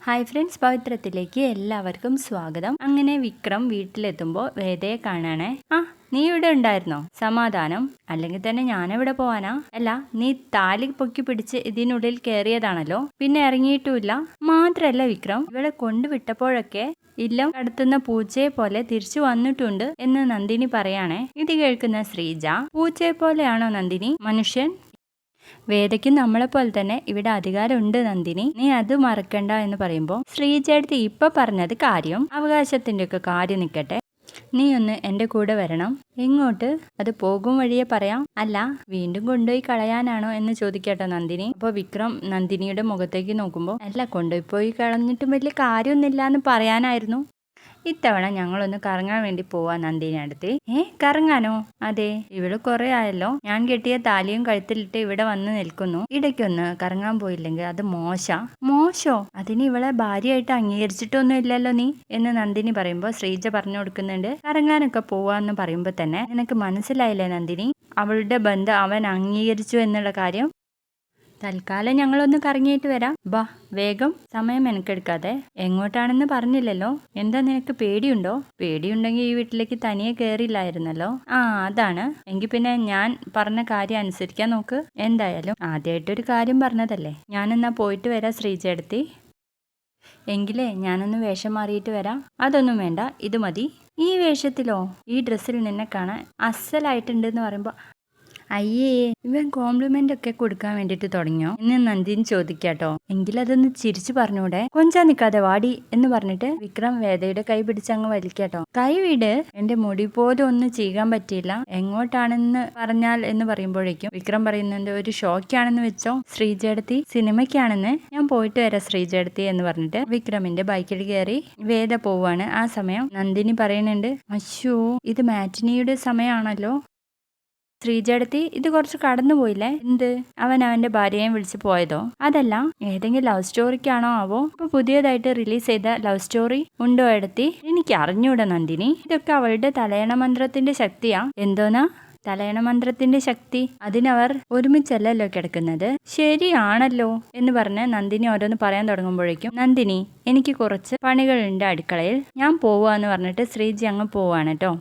Hi friends, പവിത്രത്തിലേക്ക് എല്ലാവർക്കും സ്വാഗതം. അങ്ങനെ വിക്രം വീട്ടിലെത്തുമ്പോൾ വേദയെ കാണാണേ. നീ ഇവിടെ ഉണ്ടായിരുന്നോ? സമാധാനം. അല്ലെങ്കിൽ തന്നെ ഞാനെവിടെ പോവാനാ? അല്ല, നീ താലി പൊക്കി പിടിച്ച് ഇതിനുള്ളിൽ കയറിയതാണല്ലോ, പിന്നെ ഇറങ്ങിയിട്ടുമില്ല. മാത്രല്ല വിക്രം, ഇവിടെ കൊണ്ടുവിട്ടപ്പോഴൊക്കെ ഇല്ലം കടത്തുന്ന പൂച്ചയെ പോലെ തിരിച്ചു വന്നിട്ടുണ്ട് എന്ന് നന്ദിനി പറയാണേ. ഇത് കേൾക്കുന്ന ശ്രീജ, പൂച്ചയെ പോലെയാണോ നന്ദിനി മനുഷ്യൻ? വേദയ്ക്ക് നമ്മളെപ്പോലെ തന്നെ ഇവിടെ അധികാരമുണ്ട് നന്ദിനി, നീ അത് മറക്കണ്ട എന്ന് പറയുമ്പോൾ ശ്രീജയടുത്ത് ഇപ്പൊ പറഞ്ഞത് കാര്യം അവകാശത്തിന്റെ ഒക്കെ കാര്യം നിൽക്കട്ടെ, നീ ഒന്ന് എൻ്റെ കൂടെ വരണം. എങ്ങോട്ട്? അത് പോകും വഴിയെ പറയാം. അല്ല, വീണ്ടും കൊണ്ടുപോയി കളയാനാണോ എന്ന് ചോദിക്കട്ടെ നന്ദിനി. അപ്പോൾ വിക്രം നന്ദിനിയുടെ മുഖത്തേക്ക് നോക്കുമ്പോൾ, അല്ല, കൊണ്ടുപോയി കളഞ്ഞിട്ടും വലിയ കാര്യമൊന്നുമില്ല എന്ന് പറയാനായിരുന്നു. ഇത്തവണ ഞങ്ങളൊന്ന് കറങ്ങാൻ വേണ്ടി പോവാ നന്ദിനി അടുത്ത്. കറങ്ങാനോ? അതെ, ഇവിടെ കുറെ ആയല്ലോ ഞാൻ കെട്ടിയ താലിയും കഴുത്തിലിട്ട് ഇവിടെ വന്ന് നിൽക്കുന്നു. ഇടയ്ക്കൊന്ന് കറങ്ങാൻ പോയില്ലെങ്കിൽ അത് മോശോ? അതിന് ഇവളെ ഭാര്യയായിട്ട് അംഗീകരിച്ചിട്ടൊന്നും ഇല്ലല്ലോ നീ എന്ന് നന്ദിനി പറയുമ്പോൾ ശ്രീജ പറഞ്ഞു കൊടുക്കുന്നുണ്ട്. കറങ്ങാനൊക്കെ പോവാന്ന് പറയുമ്പോൾ തന്നെ നിനക്ക് മനസ്സിലായില്ലേ നന്ദിനി, അവളുടെ ബന്ധം അവൻ അംഗീകരിച്ചു എന്നുള്ള കാര്യം? തൽക്കാലം ഞങ്ങളൊന്ന് കറങ്ങിയിട്ട് വരാം. ബാ, വേഗം, സമയം മെനക്കെടുക്കാതെ. എങ്ങോട്ടാണെന്ന് പറഞ്ഞില്ലല്ലോ. എന്താ, നിനക്ക് പേടിയുണ്ടോ? പേടിയുണ്ടെങ്കിൽ ഈ വീട്ടിലേക്ക് തനിയെ കയറിയില്ലായിരുന്നല്ലോ. അതാണ്. എങ്കിൽ പിന്നെ ഞാൻ പറഞ്ഞ കാര്യം അനുസരിക്കാൻ നോക്ക്. എന്തായാലും ആദ്യമായിട്ടൊരു കാര്യം പറഞ്ഞതല്ലേ. ഞാനെന്നാ പോയിട്ട് വരാം ശ്രീജേടത്തി. എങ്കിലേ ഞാനൊന്ന് വേഷം മാറിയിട്ട് വരാം. അതൊന്നും വേണ്ട, ഇത് മതി. ഈ വേഷത്തിലോ? ഈ ഡ്രസ്സിൽ നിന്നെ കാണാൻ അസലായിട്ടുണ്ടെന്ന് പറയുമ്പോൾ, അയ്യേ, ഇവൻ കോംപ്ലിമെന്റ് ഒക്കെ കൊടുക്കാൻ വേണ്ടിട്ട് തുടങ്ങിയോ എന്ന് നന്ദിനി ചോദിക്കാട്ടോ. എങ്കിലതൊന്ന് ചിരിച്ചു പറഞ്ഞൂടെ? കൊഞ്ചാ നിൽക്കാതെ വാടി എന്ന് പറഞ്ഞിട്ട് വിക്രം വേദയുടെ കൈ പിടിച്ചങ്ങ് വലിക്കാട്ടോ. കൈ വീട്, എന്റെ മുടി പോലും ഒന്ന് ചെയ്യാൻ പറ്റിയില്ല. എങ്ങോട്ടാണെന്ന് പറഞ്ഞാൽ എന്ന് പറയുമ്പോഴേക്കും വിക്രം പറയുന്നുണ്ട്, ഒരു ഷോക്കാണെന്ന് വെച്ചോ ശ്രീജേടത്തി, സിനിമയ്ക്കാണെന്ന്. ഞാൻ പോയിട്ട് വരാം ശ്രീജേടത്തി എന്ന് പറഞ്ഞിട്ട് വിക്രമിന്റെ ബൈക്കിൽ കയറി വേദ പോവാണ്. ആ സമയം നന്ദിനി പറയുന്നുണ്ട്, അശ്ശോ, ഇത് മാറ്റിനിയുടെ സമയമാണല്ലോ. ശ്രീജേടത്തി, ഇത് കുറച്ച് കടന്നു പോയില്ലേ? എന്ത്? അവൻ അവന്റെ ഭാര്യയെ വിളിച്ചു പോയതോ? അതല്ല, ഏതെങ്കിലും ലവ് സ്റ്റോറിക്കാണോ ആവോ? ഇപ്പൊ പുതിയതായിട്ട് റിലീസ് ചെയ്ത ലവ് സ്റ്റോറി ഉണ്ടോ എടുത്തി? എനിക്ക് അറിഞ്ഞൂടാ നന്ദിനി. ഇതൊക്കെ അവളുടെ തലയണ മന്ത്രത്തിന്റെ ശക്തിയാ. എന്തോന്നാ തലയണ മന്ത്രത്തിന്റെ ശക്തി? അതിനവർ ഒരുമിച്ചല്ലല്ലോ കിടക്കുന്നത്. ശരിയാണല്ലോ എന്ന് പറഞ്ഞ് നന്ദിനി ഓരോന്ന് പറയാൻ തുടങ്ങുമ്പോഴേക്കും, നന്ദിനി, എനിക്ക് കുറച്ച് പണികളുണ്ട് അടുക്കളയിൽ, ഞാൻ പോവാന്ന് പറഞ്ഞിട്ട് ശ്രീജി അങ്ങ് പോവാണ് കേട്ടോ.